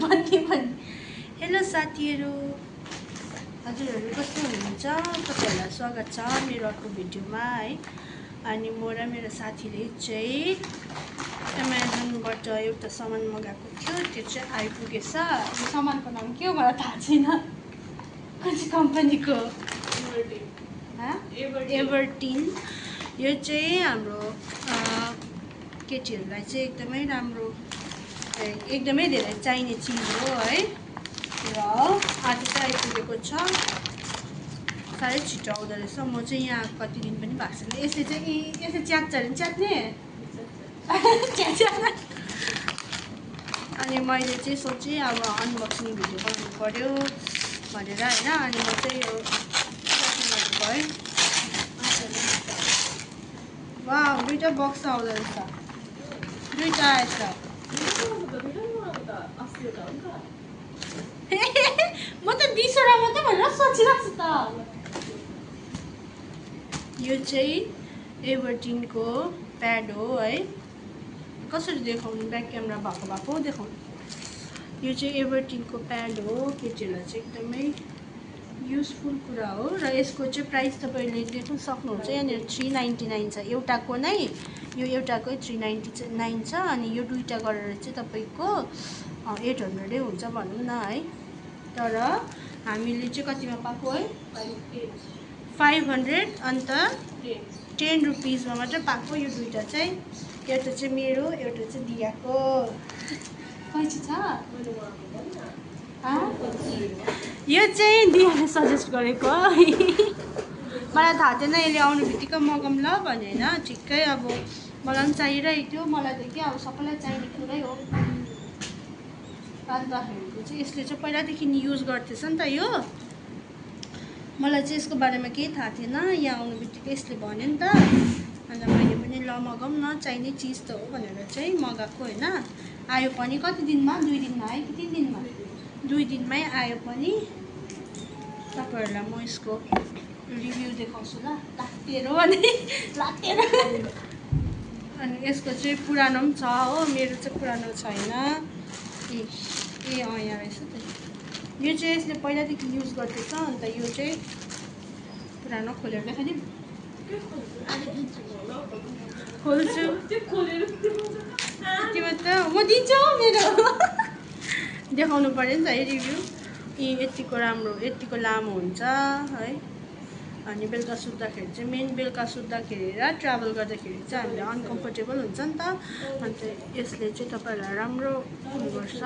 भन्ने भन्ने। हेलो साथीहरू, हजुरहरू कस्तो हुनुहुन्छ? तपाईँहरूलाई स्वागत छ मेरो अर्को भिडियोमा है। अनि म र मेरो साथीले चाहिँ एमाजोनबाट एउटा सामान मगाएको थियो, त्यो चाहिँ आइपुगेछ। यो सामानको नाम के हो मलाई थाहा छैन, कुन चाहिँ कम्पनीको? एभर्टिन। यो चाहिँ हाम्रो केटीहरूलाई चाहिँ एकदमै राम्रो, एकदमै धेरै चाहिने चिज हो है। र आज चाहिँ आइपुगेको छ, साह्रै छिटो आउँदो रहेछ। म चाहिँ यहाँ कति दिन पनि भएको छैन। यसले चाहिँ यसले च्यात्छ अरे च्यात्ने अनि मैले चाहिँ सोचेँ अब अनबक्सिङ भिडियो बनाउनु पऱ्यो भनेर होइन। अनि म चाहिँ यो है, वा दुईवटा बक्स आउँदो रहेछ, दुईवटा आएछ। म त 20वटा मात्रै भनेर सोचिरहेको छु त। यो चाहिँ एभर्टिनको प्याड हो है। कसरी देखाउनु, ब्याक क्यामेरा भएको देखाउनु। यो चाहिँ एभर्टिनको प्याड हो, केटीहरूलाई चाहिँ एकदमै युजफुल कुरा हो। र यसको चाहिँ प्राइस तपाईँले देख्न सक्नुहुन्छ, यहाँनिर 399 छ एउटाको नै। यो एउटाकै 399 छ। अनि यो दुईवटा गरेर चाहिँ तपाईँको 800 हुन्छ भनौँ न है। तर हामीले चाहिँ कतिमा पाएको है, 500 अन्त 10 रुपिसमा मात्रै पाएको यो दुईवटा चाहिँ। एउटा चाहिँ मेरो, एउटा चाहिँ दियाको। पैसा छ? यो चाहिँ दियाले सजेस्ट गरेको मलाई थाहा थिएन यसले आउनु बित्तिकै मगाउँ ल भने होइन। ठिक्कै अब मलाई पनि चाहिरहेको थियो, मलाई त के अब सबैलाई चाहिने कुरै हो। अन्तखेरि चाहिँ यसले चाहिँ पहिलादेखि युज गर्थेछ नि त यो। मलाई चाहिँ यसको बारेमा केही थाहा थिएन, यहाँ आउनु बित्तिकै यसले भन्यो नि त। अन्त मैले पनि ल मगाउँ न, चाहिने चिज त हो भनेर चाहिँ मगाएको होइन। आयो पनि कति दिनमा, 2 दिनमा आयो कि 3 दिनमा? 2 दिनमै आयो पनि। तपाईँहरूलाई म यसको रिभ्यू देखाउँछु ल, लात्तेरो अनि लात्तेरो। अनि यसको चाहिँ पुरानो पनि छ हो, मेरो चाहिँ पुरानो छैन। यहाँ रहेछ त। यो चाहिँ यसले पहिलादेखि युज गर्दैछ। अन्त यो चाहिँ पुरानो खोलेर देखाइदिउँ। खोल्छु यतिमा त म दिन्छु मेरो देखाउनु पऱ्यो नि त है रिभ्यू। यतिको राम्रो, यतिको लामो हुन्छ है। अनि बेलुका सुत्दाखेरि चाहिँ, मेन बेलुका सुत्दाखेरि र ट्राभल गर्दाखेरि चाहिँ हामीलाई अनकम्फर्टेबल हुन्छ नि त। अन्त यसले चाहिँ तपाईँहरूलाई राम्रो उयो गर्छ।